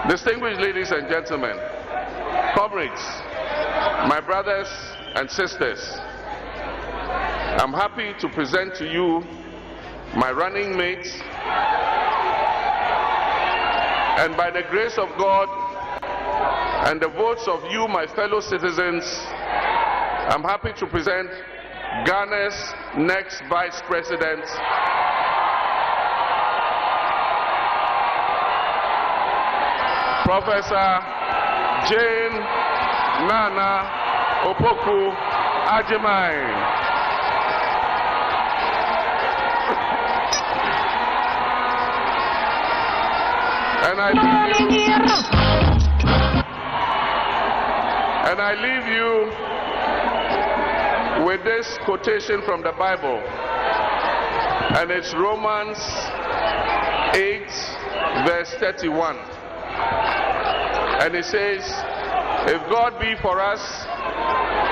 Distinguished ladies and gentlemen, comrades, my brothers and sisters, I'm happy to present to you my running mates, and by the grace of God and the votes of you, my fellow citizens, I'm happy to present Ghana's next Vice President, Professor Jane Naana Opoku-Agyemang. And I leave you with this quotation from the Bible, and it's Romans 8 verse 31, and it says, if God be for us,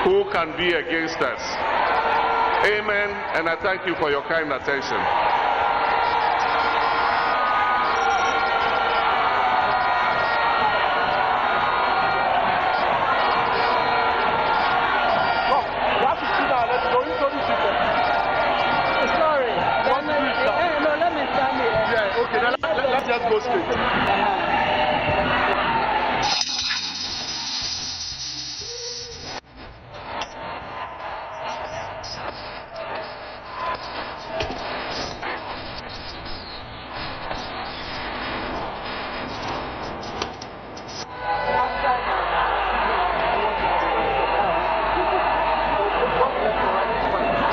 who can be against us? Amen, and I thank you for your kind attention. Let's just go straight.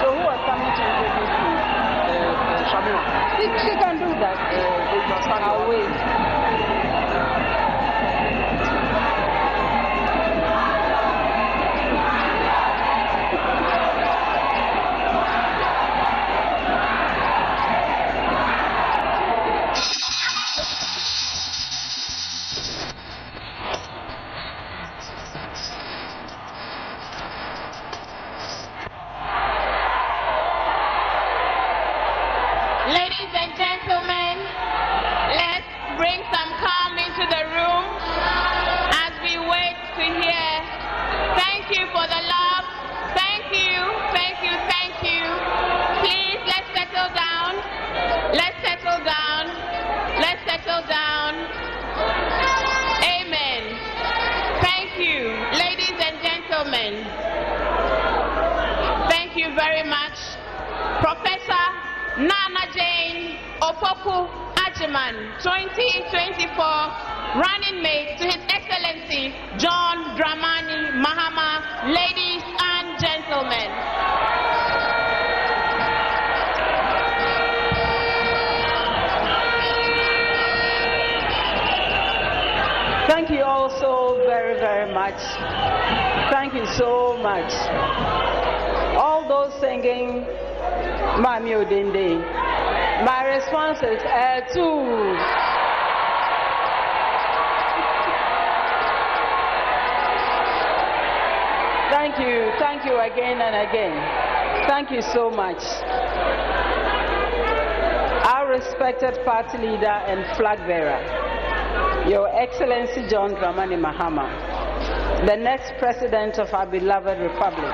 So who are coming to introduce you? Shamira. She can do that. I'll wait. Ladies and gentlemen, let's bring some calm into the room as we wait to hear. Thank you for the love. Thank you, thank you, thank you. Please, let's settle down. Let's settle down. Let's settle down. Amen. Thank you, ladies and gentlemen. Thank you very much. Professor Naana Jane Opoku-Agyemang, 2024 running mate to His Excellency John Dramani Mahama, ladies and gentlemen. Thank you all so very, very much. Thank you so much. All those singing Mami Odinde. My response is two. Thank you again and again. Thank you so much. Our respected party leader and flag bearer, Your Excellency John Dramani Mahama, the next president of our beloved republic.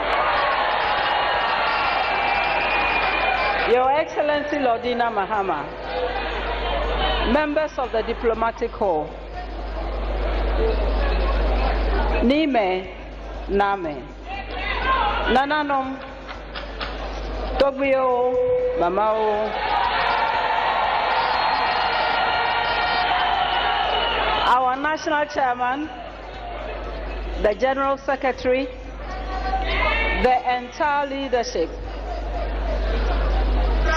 Your Excellency Lordina Mahama, members of the diplomatic corps, Nime Name, Nananom, Tobio, Mamao, our national chairman, the general secretary, the entire leadership,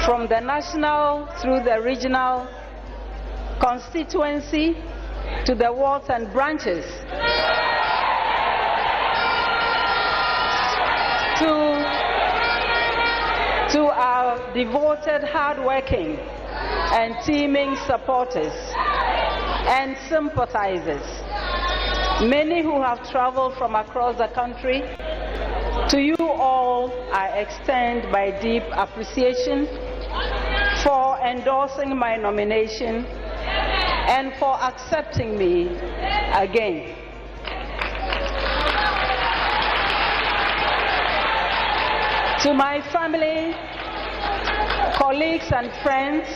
from the national through the regional constituency to the wards and branches, to our devoted, hard-working and teaming supporters and sympathizers, many who have traveled from across the country. To you all, I extend my deep appreciation for endorsing my nomination and for accepting me again. To my family, colleagues and friends,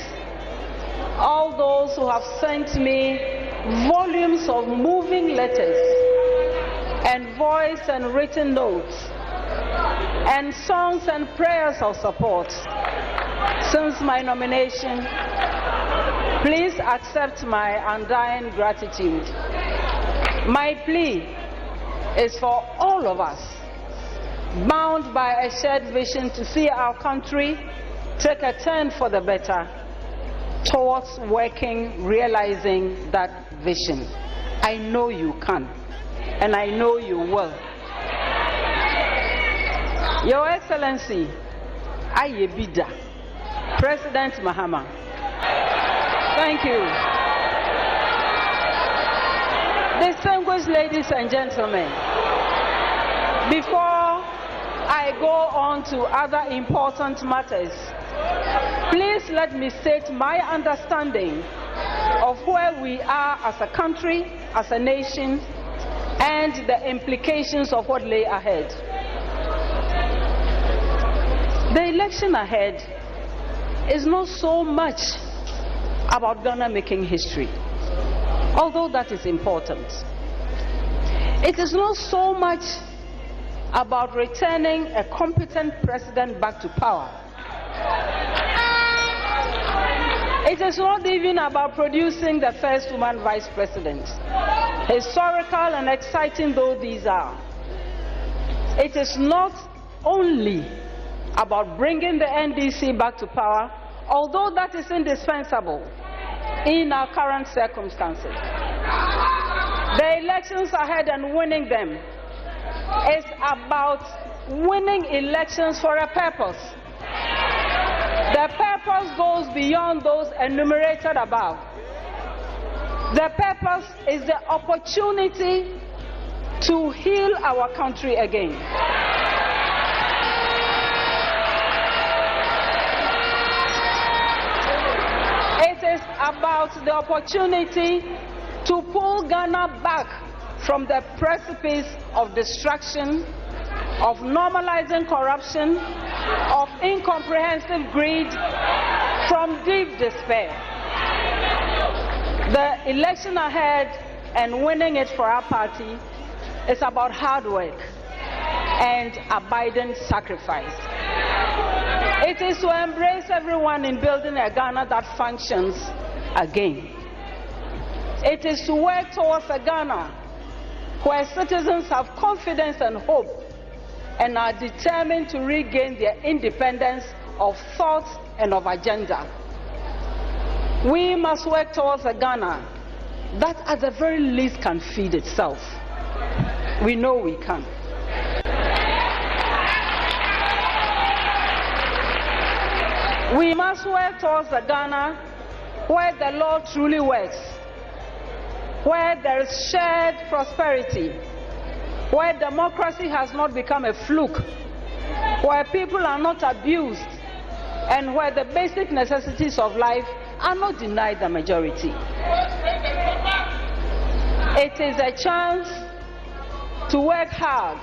all those who have sent me volumes of moving letters and voice and written notes and songs and prayers of support since my nomination, please accept my undying gratitude. My plea is for all of us, bound by a shared vision to see our country take a turn for the better towards realizing that vision. I know you can, and I know you will. Your Excellency, Ayebida, President Mahama. Thank you. Distinguished ladies and gentlemen, before I go on to other important matters, please let me state my understanding of where we are as a country, as a nation, and the implications of what lay ahead. The election ahead is not so much about Ghana making history, although that is important. It is not so much about returning a competent president back to power. It is not even about producing the first woman vice president, historical and exciting though these are. It is not only about bringing the NDC back to power, although that is indispensable in our current circumstances. The elections ahead and winning them is about winning elections for a purpose. The purpose goes beyond those enumerated above. The purpose is the opportunity to heal our country again. It is about the opportunity to pull Ghana back from the precipice of destruction, of normalizing corruption, of incomprehensive greed, from deep despair. The election ahead and winning it for our party is about hard work and abiding sacrifice. It is to embrace everyone in building a Ghana that functions again. It is to work towards a Ghana where citizens have confidence and hope and are determined to regain their independence of thought and of agenda. We must work towards a Ghana that at the very least can feed itself. We know we can. We must work towards a Ghana where the law truly works, where there is shared prosperity, where democracy has not become a fluke, where people are not abused, and where the basic necessities of life are not denied the majority. It is a chance to work hard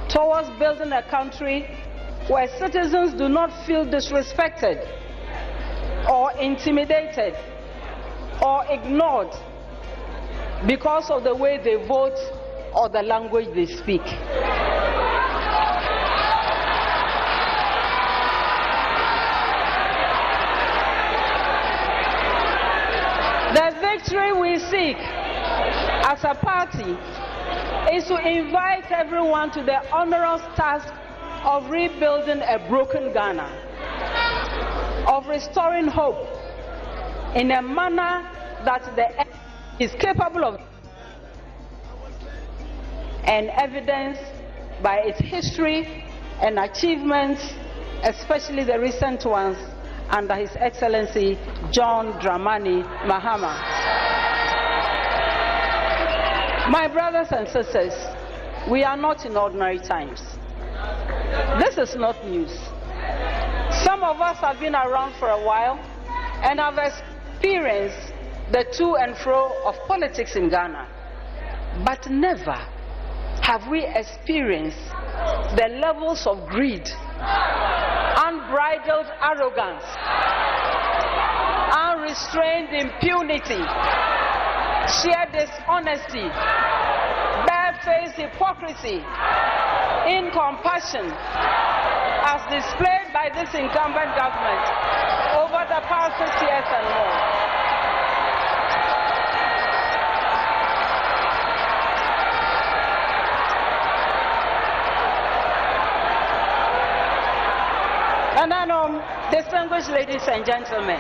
towards building a country where citizens do not feel disrespected or intimidated or ignored because of the way they vote or the language they speak. The victory we seek as a party is to invite everyone to the onerous task of rebuilding a broken Ghana, of restoring hope in a manner that the is capable of, and evidenced by its history and achievements, especially the recent ones under His Excellency John Dramani Mahama. My brothers and sisters, we are not in ordinary times. This is not news. Some of us have been around for a while and have experienced the to and fro of politics in Ghana, but never have we experienced the levels of greed, unbridled arrogance, unrestrained impunity, sheer dishonesty, barefaced hypocrisy, incompassion, as displayed by this incumbent government over the past 6 years and more. And distinguished ladies and gentlemen,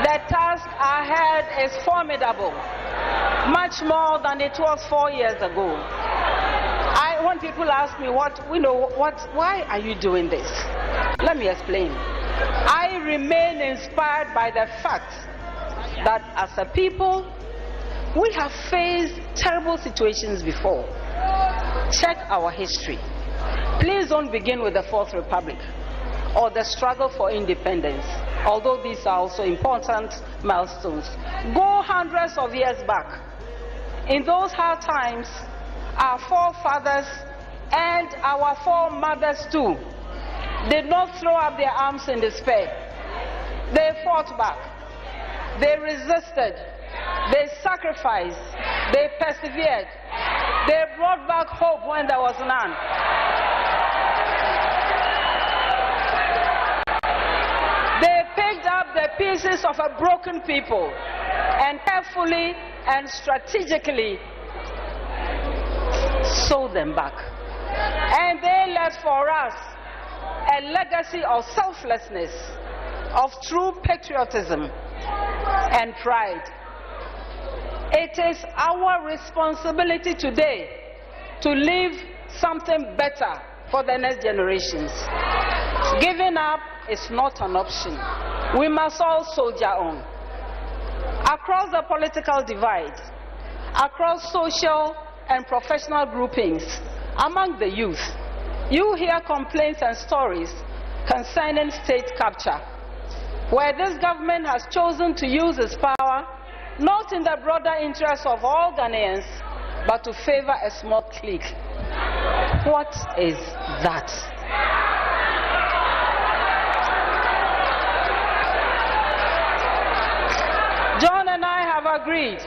the task ahead is formidable, much more than it was 4 years ago. When people ask me, why are you doing this? Let me explain. I remain inspired by the fact that as a people, we have faced terrible situations before. Check our history. Please don't begin with the Fourth Republic or the struggle for independence, although these are also important milestones. Go hundreds of years back. In those hard times, our forefathers and our foremothers too did not throw up their arms in despair. They fought back. They resisted. They sacrificed. They persevered. They brought back hope when there was none. They picked up the pieces of a broken people and carefully and strategically sewed them back. And they left for us a legacy of selflessness, of true patriotism and pride. It is our responsibility today to leave something better for the next generations. Giving up is not an option. We must all soldier on. Across the political divide, across social and professional groupings, among the youth, you hear complaints and stories concerning state capture, where this government has chosen to use its power not in the broader interest of all Ghanaians, but to favor a small clique. What is that? John and I have agreed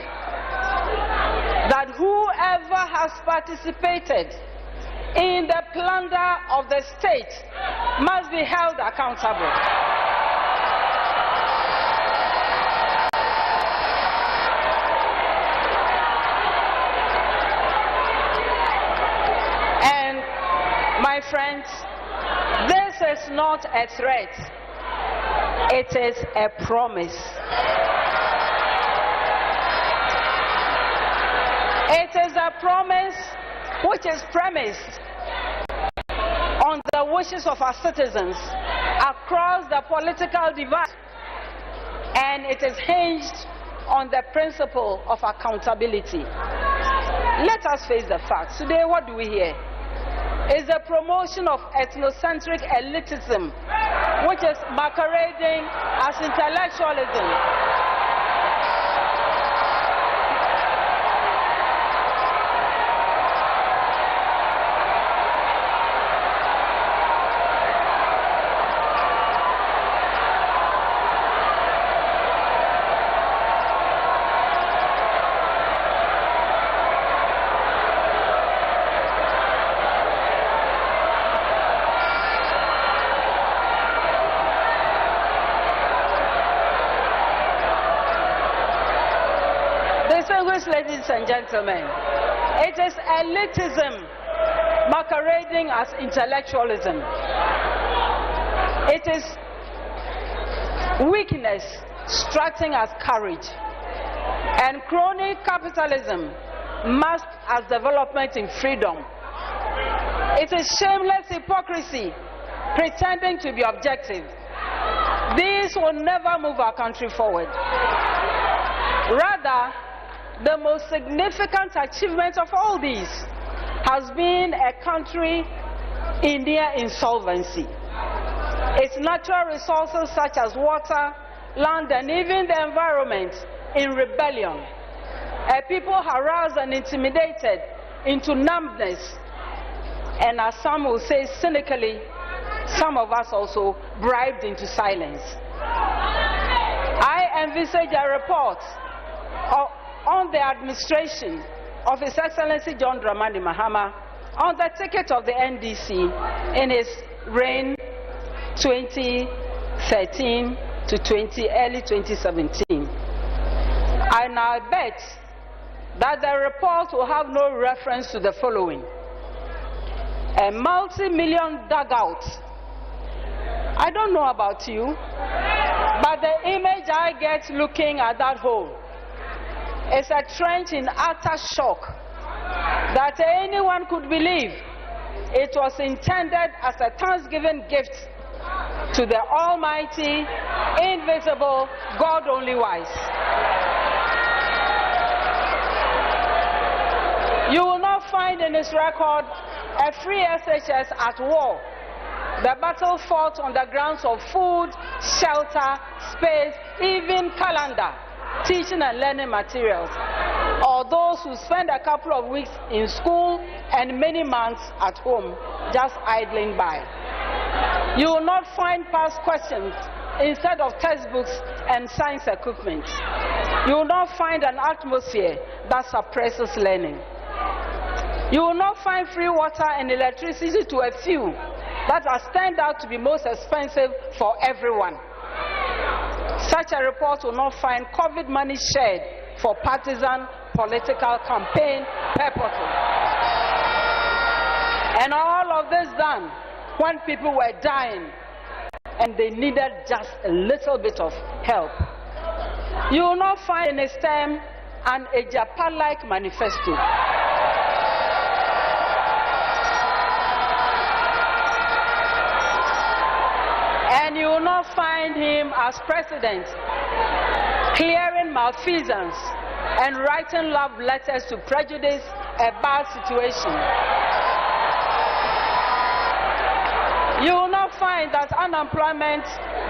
that whoever has participated in the plunder of the state must be held accountable. And my friends, this is not a threat, it is a promise. It is a promise which is premised on the wishes of our citizens across the political divide, and it is hinged on the principle of accountability. Let us face the facts. Today, what do we hear? Is the promotion of ethnocentric elitism, which is masquerading as intellectualism. Ladies and gentlemen, it is elitism masquerading as intellectualism. It is weakness strutting as courage, and crony capitalism masked as development in freedom. It is shameless hypocrisy pretending to be objective. This will never move our country forward. Rather, the most significant achievement of all these has been a country in near insolvency. Its natural resources such as water, land, and even the environment in rebellion, a people harassed and intimidated into numbness, and as some will say cynically, some of us also bribed into silence. I envisage a report on the administration of His Excellency John Dramani Mahama on the ticket of the NDC in his reign 2013 to early 2017. And I bet that the report will have no reference to the following: a multi-million dugout. I don't know about you, but the image I get looking at that hole is a trench in utter shock that anyone could believe it was intended as a Thanksgiving gift to the Almighty, invisible, God only wise. You will not find in his record a free SHS at war. The battle fought on the grounds of food, shelter, space, even calendar, teaching and learning materials, or those who spend a couple of weeks in school and many months at home just idling by. You will not find past questions instead of textbooks and science equipment. You will not find an atmosphere that suppresses learning. You will not find free water and electricity to a few that has turned out to be most expensive for everyone. Such a report will not find COVID money shared for partisan political campaign purposes. And all of this done when people were dying and they needed just a little bit of help. You will not find in a stem an Ejapa-like manifesto. And you will not find him as president clearing malfeasance and writing love letters to prejudice a bad situation. You will not find that unemployment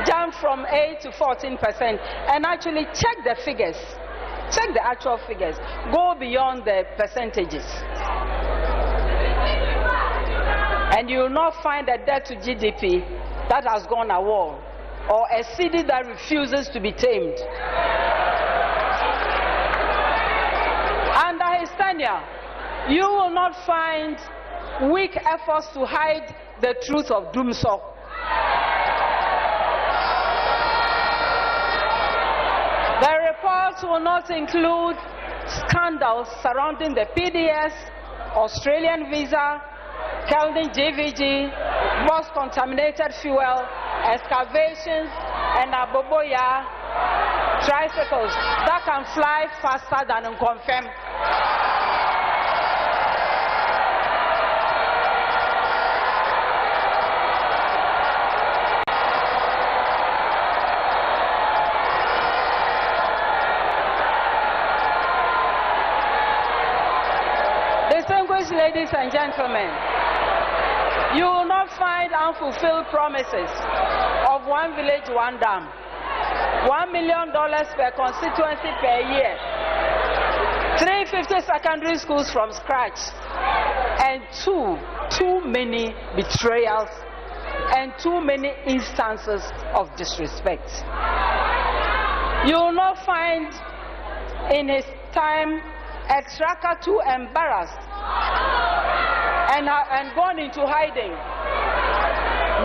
jumped from 8 to 14%. And actually check the figures. Check the actual figures. Go beyond the percentages. And you will not find a debt to GDP that has gone a wall, or a city that refuses to be tamed. Under his tenure, you will not find weak efforts to hide the truth of Dumsok. The reports will not include scandals surrounding the PDS, Australian visa, Keldon JVG, most contaminated fuel, excavations, and Aboboya tricycles that can fly faster than unconfirmed. Distinguished ladies and gentlemen, you will not find unfulfilled promises of one village, one dam, $1 million per constituency per year, 350 secondary schools from scratch, and too many betrayals and too many instances of disrespect. You will not find in his time Extraka too embarrassed and gone into hiding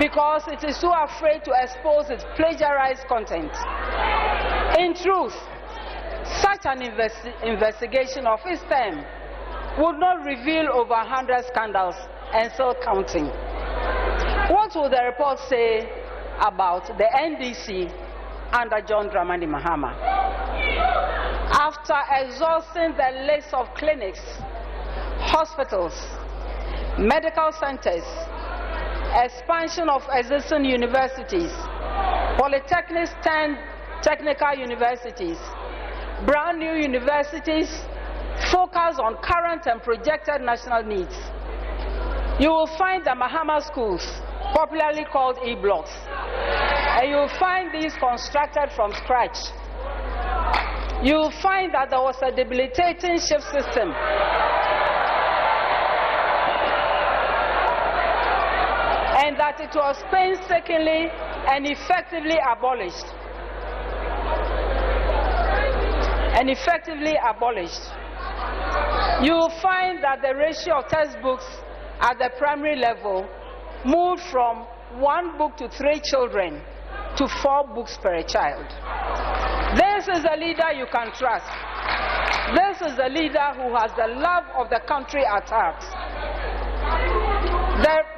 because it is too afraid to expose its plagiarized content. In truth, such an investigation of his term would not reveal over 100 scandals and still counting. What will the report say about the NDC under John Dramani Mahama? After exhausting the list of clinics, hospitals, medical centers, expansion of existing universities, polytechnics, 10 technical universities, brand new universities, focus on current and projected national needs, you will find the Mahama schools, popularly called E-blocks, and you will find these constructed from scratch. you'll find that there was a debilitating shift system. And that it was painstakingly and effectively abolished. You'll find that the ratio of textbooks at the primary level moved from 1 book to 3 children to 4 books per child. This is a leader you can trust. This is a leader who has the love of the country at heart.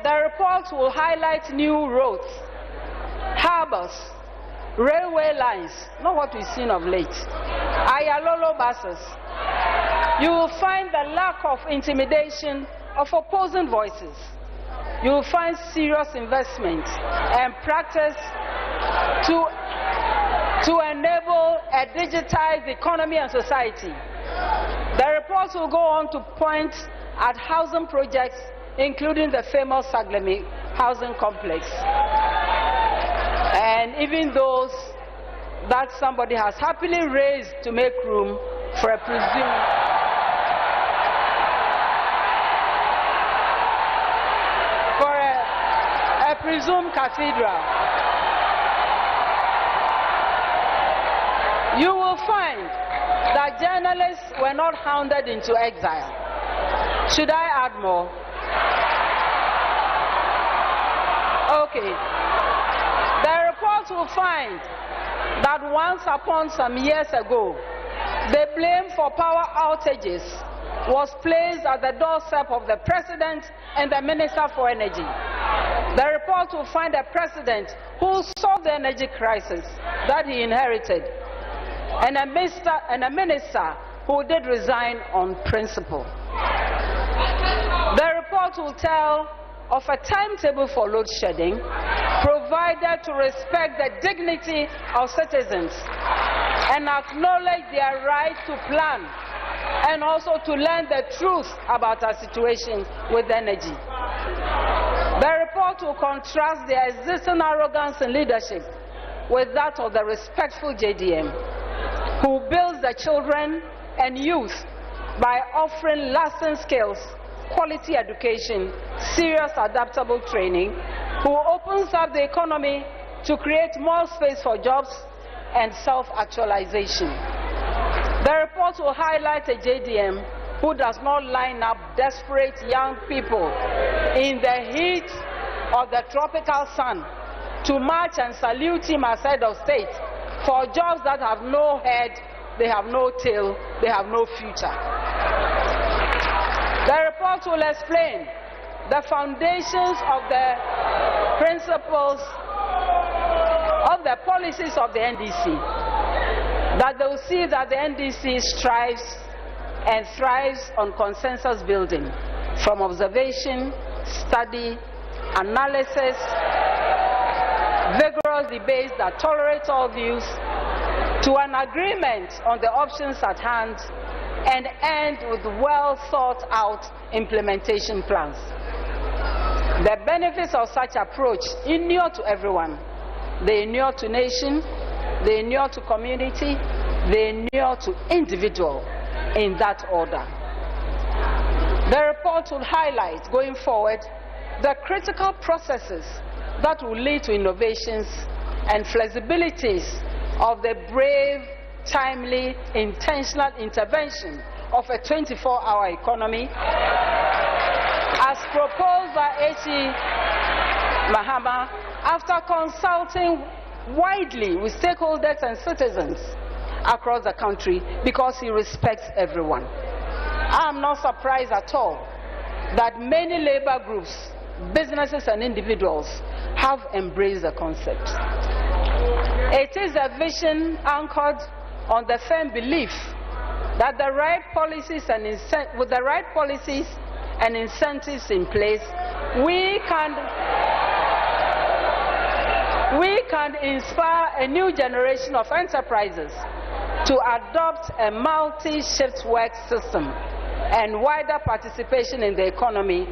The reports will highlight new roads, harbors, railway lines, not what we've seen of late, Ayalolo buses. You will find the lack of intimidation of opposing voices. You will find serious investment and practice to enable a digitized economy and society. The reports will go on to point at housing projects, including the famous Saglemi housing complex, and even those that somebody has happily raised to make room for a presumed cathedral. You will find that journalists were not hounded into exile. Should I add more? Okay. The reports will find that once upon some years ago, the blame for power outages was placed at the doorstep of the President and the Minister for Energy. The report will find a President who solved the energy crisis that he inherited, and a minister who did resign on principle. The report will tell of a timetable for load shedding, provided to respect the dignity of citizens and acknowledge their right to plan, and also to learn the truth about our situation with energy. The report will contrast the existing arrogance in leadership with that of the respectful JDM, who builds the children and youth by offering lasting skills, quality education, serious adaptable training, who opens up the economy to create more space for jobs and self-actualization. The report will highlight a JDM who does not line up desperate young people in the heat of the tropical sun to march and salute him as head of state for jobs that have no head, they have no tail, they have no future. The report will explain the foundations of the principles of the policies of the NDC, that they will see that the NDC strives and thrives on consensus building, from observation, study, analysis, vigorous debates that tolerate all views, to an agreement on the options at hand, and end with well thought out implementation plans. The benefits of such approach inure to everyone. They inure to nation, they inure to community, they inure to individual, in that order. The report will highlight, going forward, the critical processes that will lead to innovations and flexibilities of the brave, timely, intentional intervention of a 24-hour economy, as proposed by H.E. Mahama, after consulting widely with stakeholders and citizens across the country, because he respects everyone. I am not surprised at all that many labor groups, businesses and individuals have embraced the concept. It is a vision anchored on the firm belief that the right policies and with the right policies and incentives in place, we can inspire a new generation of enterprises to adopt a multi-shift work system and wider participation in the economy,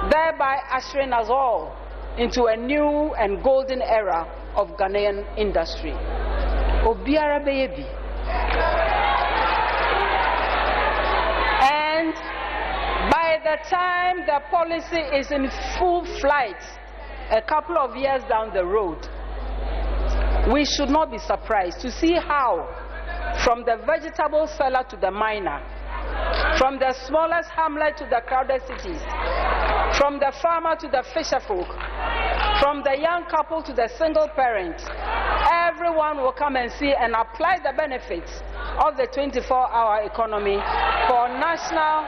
thereby ushering us all into a new and golden era of Ghanaian industry. Obiara Baby. the time the policy is in full flight, a couple of years down the road, we should not be surprised to see how, from the vegetable seller to the miner, from the smallest hamlet to the crowded cities, from the farmer to the fisherfolk, from the young couple to the single parent, everyone will come and see and apply the benefits of the 24-hour economy for national,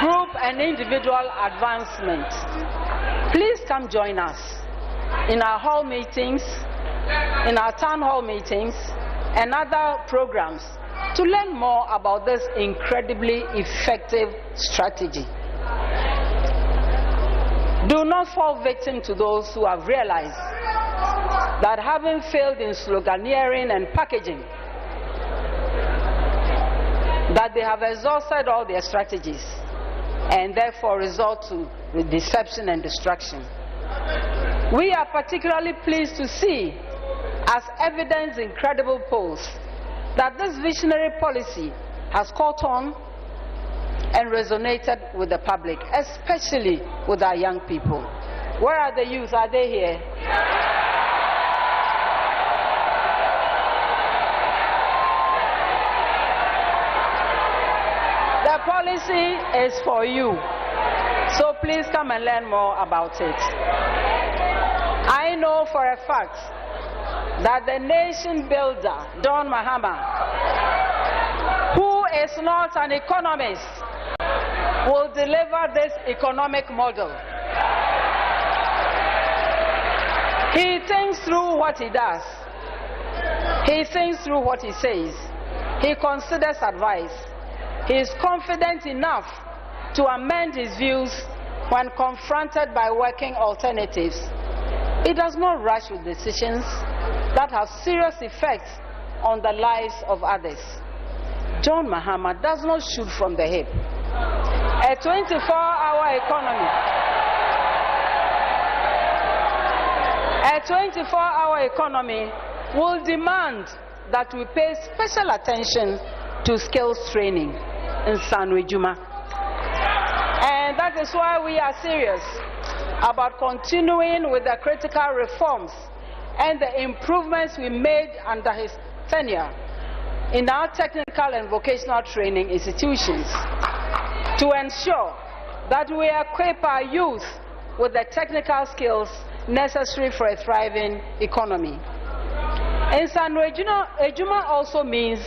group and individual advancement. Please come join us in our hall meetings, in our town hall meetings, and other programs to learn more about this incredibly effective strategy. Do not fall victim to those who have realized that having failed in sloganeering and packaging, that they have exhausted all their strategies and therefore resort to deception and destruction. We are particularly pleased to see, as evidence in credible polls, that this visionary policy has caught on and resonated with the public, especially with our young people. Where are the youth? Are they here? The policy is for you, so please come and learn more about it. I know for a fact that the nation builder, John Mahama, who is not an economist, will deliver this economic model. He thinks through what he does. He thinks through what he says. He considers advice. He is confident enough to amend his views when confronted by working alternatives. He does not rush with decisions that have serious effects on the lives of others. John Mahama does not shoot from the hip. A 24-hour economy. A 24-hour economy will demand that we pay special attention to skills training in Sanwe-Juma. And that is why we are serious about continuing with the critical reforms and the improvements we made under his tenure in our technical and vocational training institutions to ensure that we equip our youth with the technical skills necessary for a thriving economy. In Sanwe-Juma also means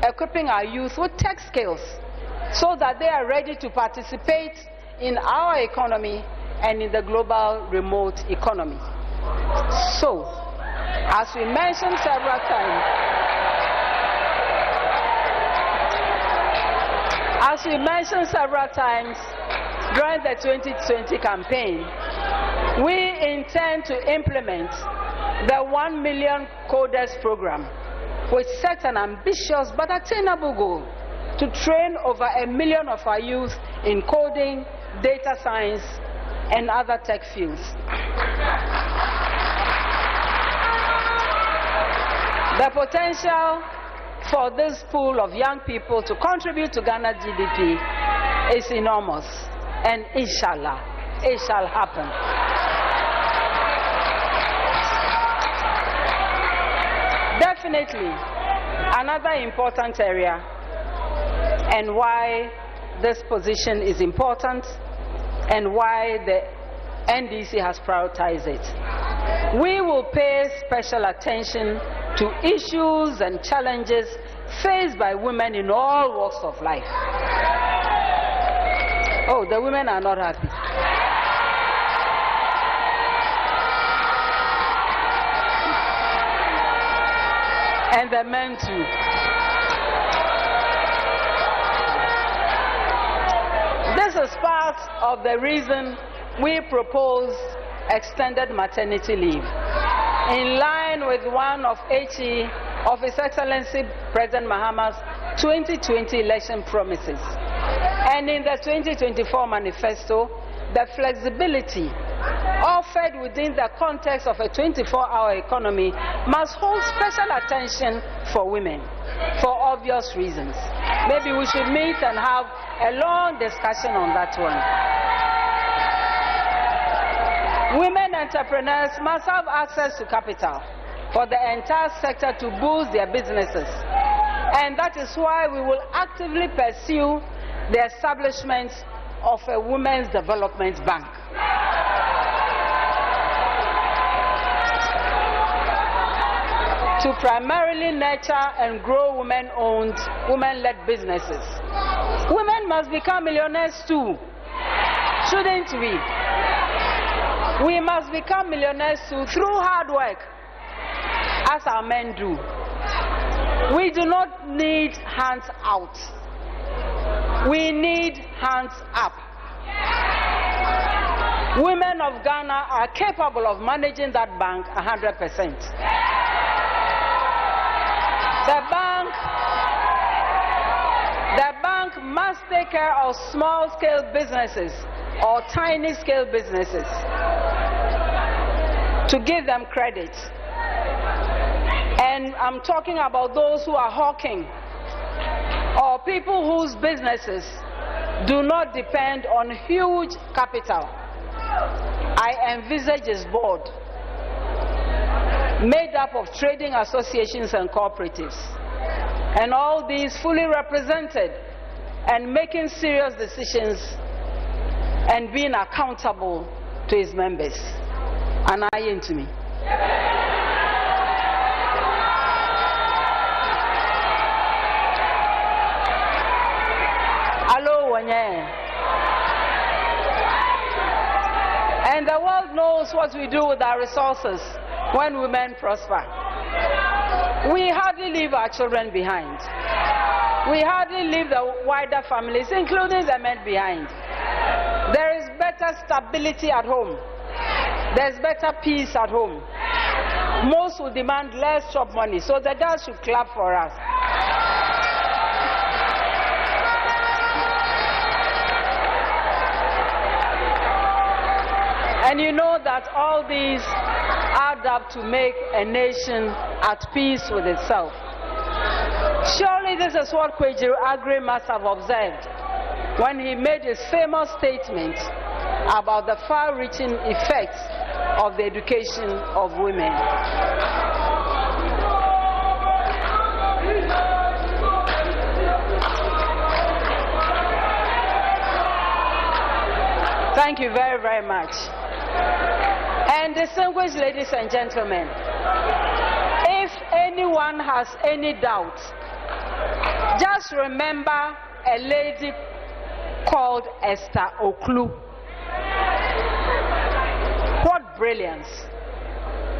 equipping our youth with tech skills so that they are ready to participate in our economy and in the global remote economy. So, as we mentioned several times, during the 2020 campaign, we intend to implement the 1 million coders program, which sets an ambitious but attainable goal to train over 1 million of our youth in coding, data science, and other tech fields. The potential for this pool of young people to contribute to Ghana's GDP is enormous, and inshallah, it shall happen. Definitely, another important area, and why this position is important, and why the NDC has prioritized it. We will pay special attention to issues and challenges faced by women in all walks of life. Oh, the women are not happy. And the men too. This is part of the reason we propose extended maternity leave, in line with one of His Excellency President Mahama's 2020 election promises. And in the 2024 manifesto, the flexibility of offered within the context of a 24-hour economy must hold special attention for women, for obvious reasons. Maybe we should meet and have a long discussion on that one. Women entrepreneurs must have access to capital for the entire sector to boost their businesses. And that is why we will actively pursue the establishment of a Women's Development Bank. To primarily nurture and grow women-owned, women-led businesses. Women must become millionaires too, shouldn't we? We must become millionaires too through hard work, as our men do. We do not need hands out. We need hands up. Women of Ghana are capable of managing that bank 100%. The bank must take care of small-scale businesses or tiny-scale businesses to give them credit. And I'm talking about those who are hawking or people whose businesses do not depend on huge capital. I envisage a board made up of trading associations and cooperatives, and all these fully represented and making serious decisions and being accountable to its members. And I into me. And the world knows what we do with our resources when women prosper. We hardly leave our children behind. We hardly leave the wider families, including the men, behind. There is better stability at home. There's better peace at home. Most will demand less job money, so the girls should clap for us. And you know that all these add up to make a nation at peace with itself. Surely this is what Kwejiru Aggrey must have observed when he made his famous statement about the far-reaching effects of the education of women. Thank you very, very much. And distinguished ladies and gentlemen, if anyone has any doubt, just remember a lady called Esther Oklu. What brilliance,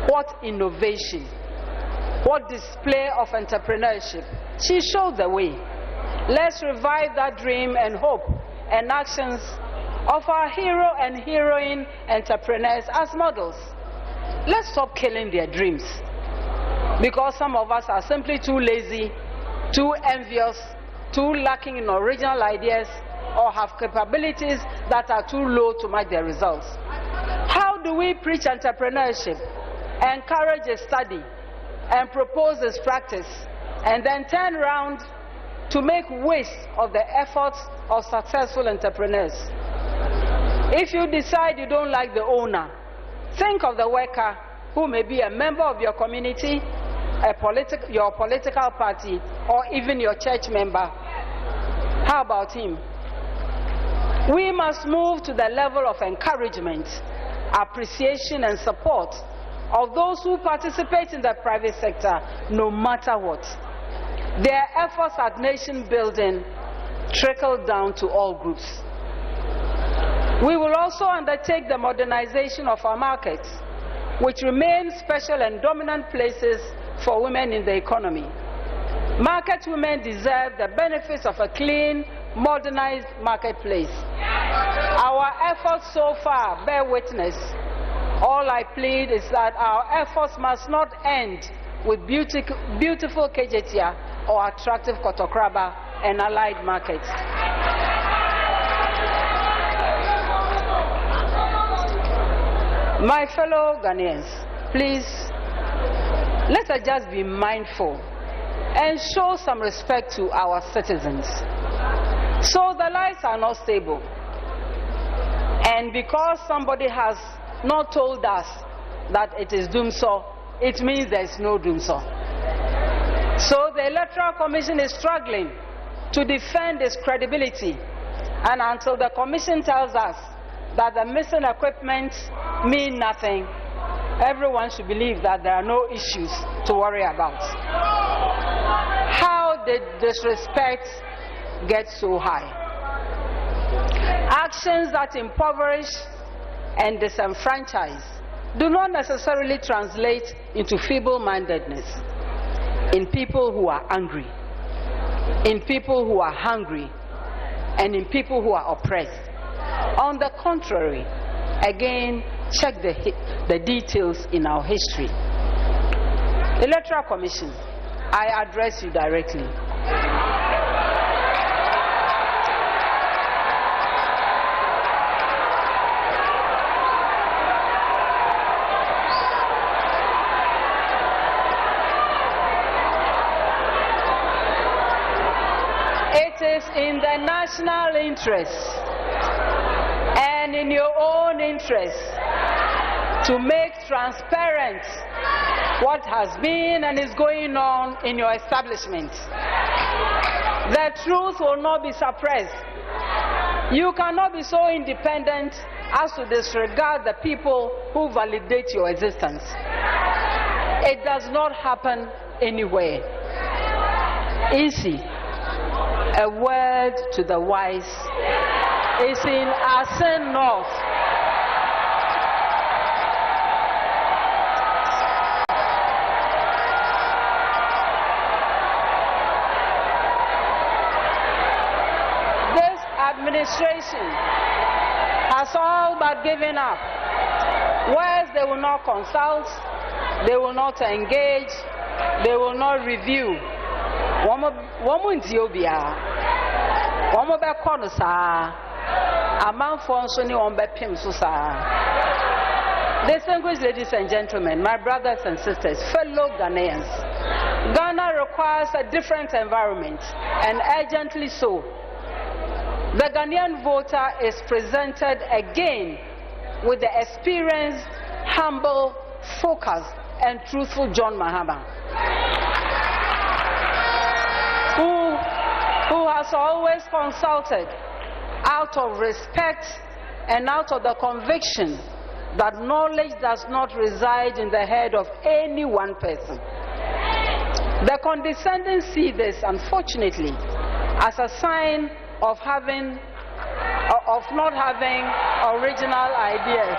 what innovation, what display of entrepreneurship. She showed the way. Let's revive that dream and hope and actions of our hero and heroine entrepreneurs as models. Let's stop killing their dreams, because some of us are simply too lazy, too envious, too lacking in original ideas, or have capabilities that are too low to match their results. How do we preach entrepreneurship, encourage a study, and propose this practice, and then turn around to make waste of the efforts of successful entrepreneurs? If you decide you don't like the owner, think of the worker who may be a member of your community, your political party, or even your church member. How about him? We must move to the level of encouragement, appreciation, and support of those who participate in the private sector, no matter what. Their efforts at nation building trickle down to all groups. We will also undertake the modernization of our markets, which remain special and dominant places for women in the economy. Market women deserve the benefits of a clean, modernized marketplace. Our efforts so far bear witness. All I plead is that our efforts must not end with beautiful Kejetia or attractive Kotokraba and allied markets. My fellow Ghanaians, please, let us just be mindful and show some respect to our citizens. So the lives are not stable. And because somebody has not told us that it is doomsday, it means there is no doomsday. So the Electoral Commission is struggling to defend its credibility. And until the Commission tells us that the missing equipment mean nothing, everyone should believe that there are no issues to worry about. How did disrespect get so high? Actions that impoverish and disenfranchise do not necessarily translate into feeble-mindedness in people who are angry, in people who are hungry, and in people who are oppressed. On the contrary, again, check the details in our history. Electoral Commission, I address you directly. It is in the national interest and in your own interest to make transparent what has been and is going on in your establishment. The truth will not be suppressed. You cannot be so independent as to disregard the people who validate your existence. It does not happen anywhere. Easy. A word to the wise is in Asen North. This administration has all but given up. Whereas they will not consult, they will not engage, they will not review. Woman Ethiopia, woman be konusa, a man for Sony on be pim susa. Distinguished ladies and gentlemen, my brothers and sisters, fellow Ghanaians, Ghana requires a different environment, and urgently so. The Ghanaian voter is presented again with the experienced, humble, focused, and truthful John Mahama, who has always consulted out of respect and out of the conviction that knowledge does not reside in the head of any one person. The condescending see this, unfortunately, as a sign of not having original ideas.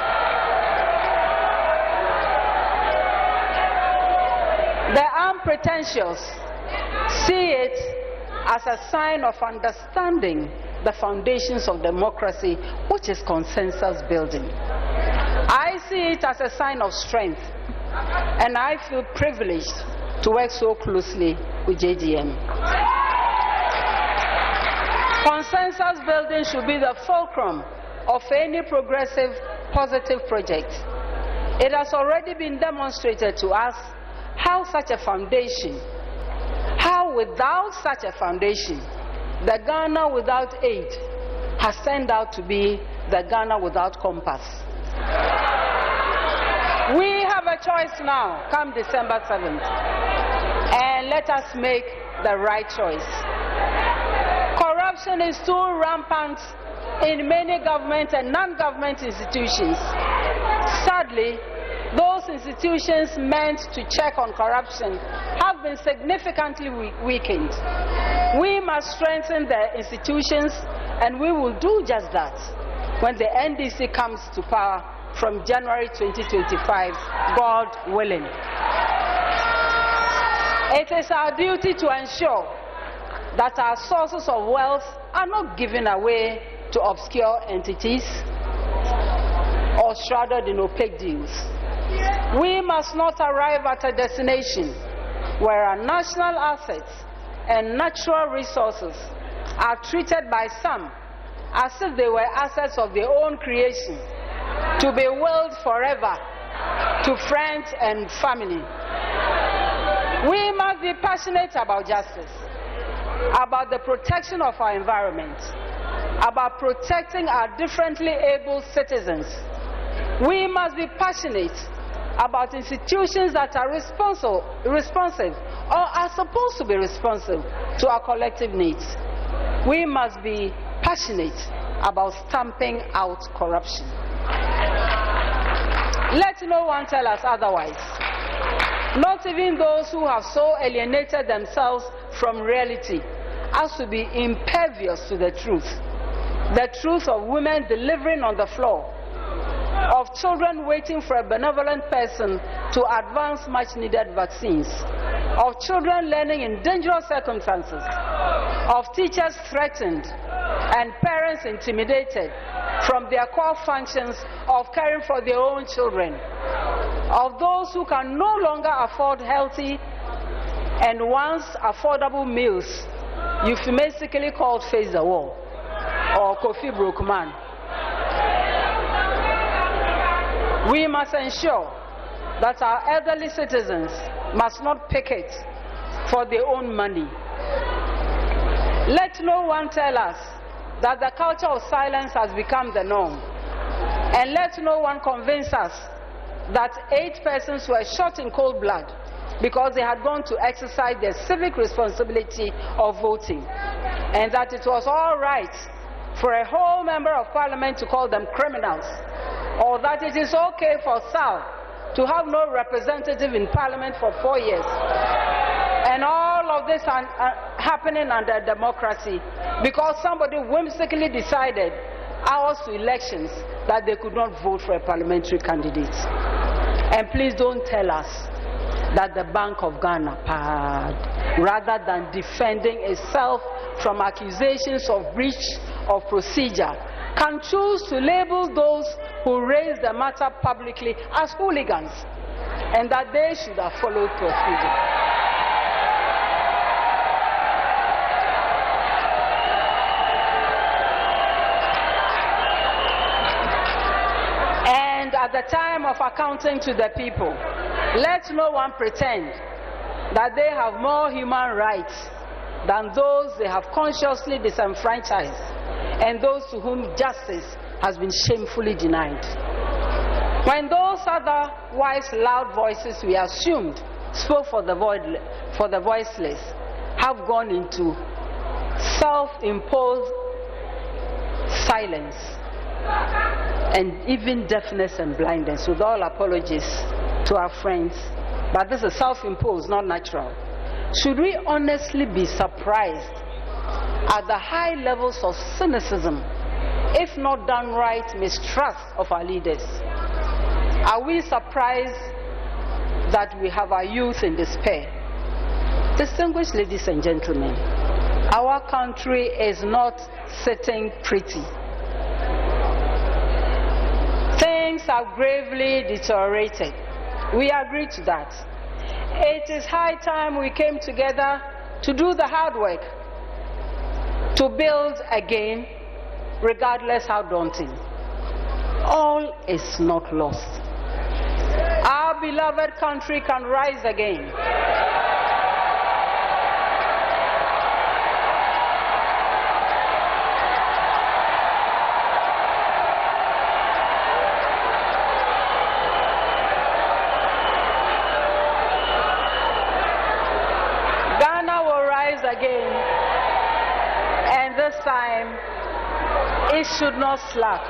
The unpretentious see it as a sign of understanding the foundations of democracy, which is consensus building. I see it as a sign of strength, and I feel privileged to work so closely with JGM. Consensus building should be the fulcrum of any progressive, positive project. It has already been demonstrated to us how without such a foundation, the Ghana without aid has turned out to be the Ghana without compass. We have a choice now, come December 7th, and let us make the right choice. Corruption is too rampant in many government and non-government institutions. Sadly, those institutions meant to check on corruption have been significantly weakened. We must strengthen the institutions, and we will do just that when the NDC comes to power from January 2025, God willing. It is our duty to ensure that our sources of wealth are not given away to obscure entities or shrouded in opaque deals. We must not arrive at a destination where our national assets and natural resources are treated by some as if they were assets of their own creation, to be willed forever to friends and family. We must be passionate about justice, about the protection of our environment, about protecting our differently able citizens. We must be passionate about institutions that are responsive or are supposed to be responsive to our collective needs. We must be passionate about stamping out corruption. Let no one tell us otherwise. Not even those who have so alienated themselves from reality as to be impervious to the truth of women delivering on the floor, of children waiting for a benevolent person to advance much needed vaccines, of children learning in dangerous circumstances, of teachers threatened and parents intimidated from their core functions of caring for their own children, of those who can no longer afford healthy and once affordable meals, euphemistically called Face the Wall or Kofi Brookman. We must ensure that our elderly citizens must not picket for their own money. Let no one tell us that the culture of silence has become the norm. And let no one convince us that 8 persons were shot in cold blood because they had gone to exercise their civic responsibility of voting, and that it was all right for a whole member of parliament to call them criminals, or that it is okay for Sal to have no representative in parliament for 4 years. And all of this are happening under democracy because somebody whimsically decided hours to elections that they could not vote for a parliamentary candidate. And please don't tell us that the Bank of Ghana, rather than defending itself from accusations of breach of procedure, can choose to label those who raise the matter publicly as hooligans, and that they should have followed procedure. And at the time of accounting to the people, let no one pretend that they have more human rights than those they have consciously disenfranchised and those to whom justice has been shamefully denied. When those otherwise loud voices we assumed spoke for the voiceless have gone into self-imposed silence and even deafness and blindness, with all apologies to our friends, but this is self-imposed, not natural. Should we honestly be surprised at the high levels of cynicism, if not downright mistrust of our leaders? Are we surprised that we have our youth in despair? Distinguished ladies and gentlemen, our country is not sitting pretty. Things have gravely deteriorated. We agree to that. It is high time we came together to do the hard work, to build again, regardless how daunting. All is not lost. Our beloved country can rise again. Again, and this time it should not slack.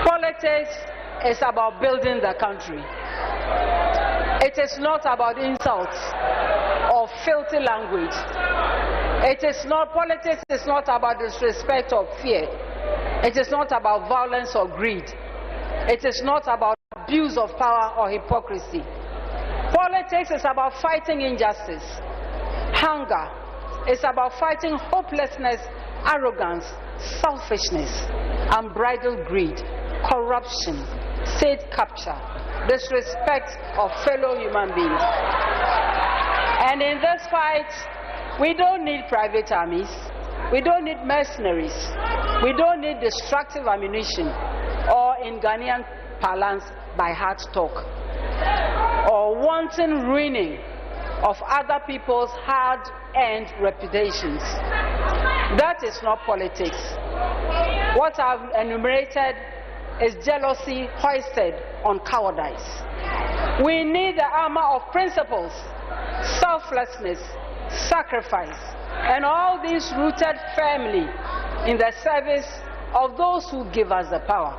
Politics is about building the country. It is not about insults or filthy language. Politics is not about disrespect or fear. It is not about violence or greed. It is not about abuse of power or hypocrisy. Politics is about fighting injustice, hunger. It's about fighting hopelessness, arrogance, selfishness, unbridled greed, corruption, state capture, disrespect of fellow human beings. And in this fight, we don't need private armies. We don't need mercenaries. We don't need destructive ammunition, or in Ghanaian parlance, by heart talk, or wanton ruining of other people's hard-earned reputations. That is not politics. What I've enumerated is jealousy hoisted on cowardice. We need the armor of principles, selflessness, sacrifice, and all these rooted firmly in the service of those who give us the power.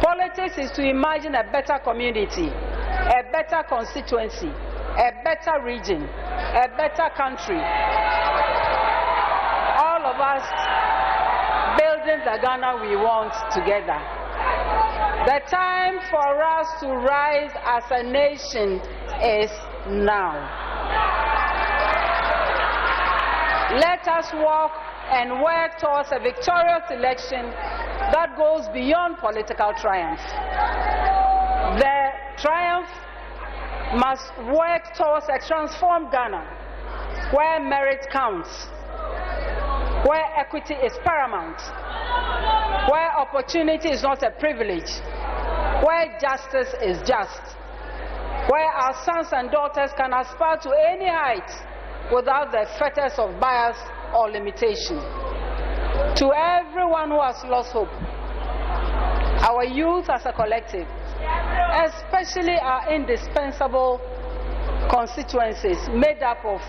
Politics is to imagine a better community, a better constituency, a better region, a better country. All of us building the Ghana we want together. The time for us to rise as a nation is now. Let us walk and work towards a victorious election that goes beyond political triumph. The triumph must work towards a transformed Ghana, where merit counts, where equity is paramount, where opportunity is not a privilege, where justice is just, where our sons and daughters can aspire to any height without the fetters of bias or limitation. To everyone who has lost hope, our youth as a collective, especially our indispensable constituencies made up of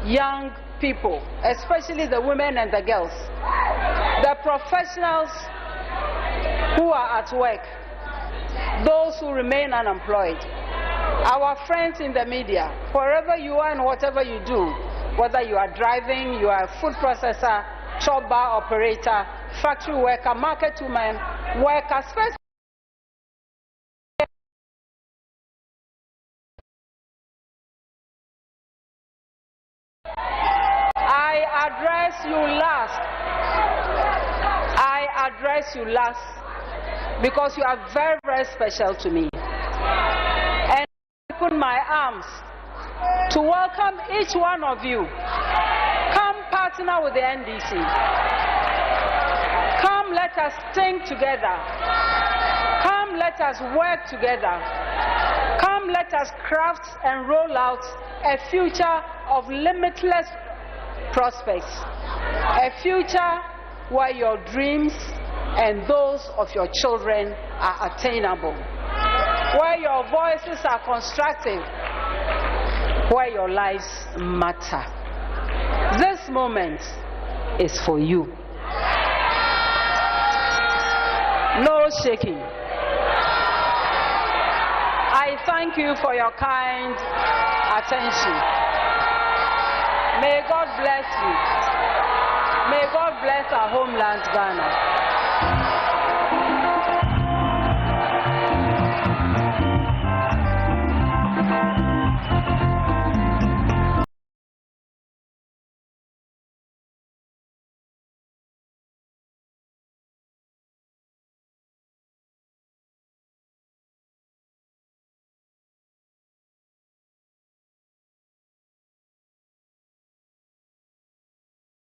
young people, especially the women and the girls, the professionals who are at work, those who remain unemployed, our friends in the media, wherever you are and whatever you do, whether you are driving, you are a food processor, shop bar operator, factory worker, market woman, worker, I address you last because you are very, very special to me. And I open my arms to welcome each one of you. Come partner with the NDC. Come let us think together. Come let us work together. Come let us craft and roll out a future of limitless prospects. A future where your dreams and those of your children are attainable. Where your voices are constructive. Where your lives matter. This moment is for you. No shaking. I thank you for your kind attention. May God bless you. May God bless our homeland, Ghana.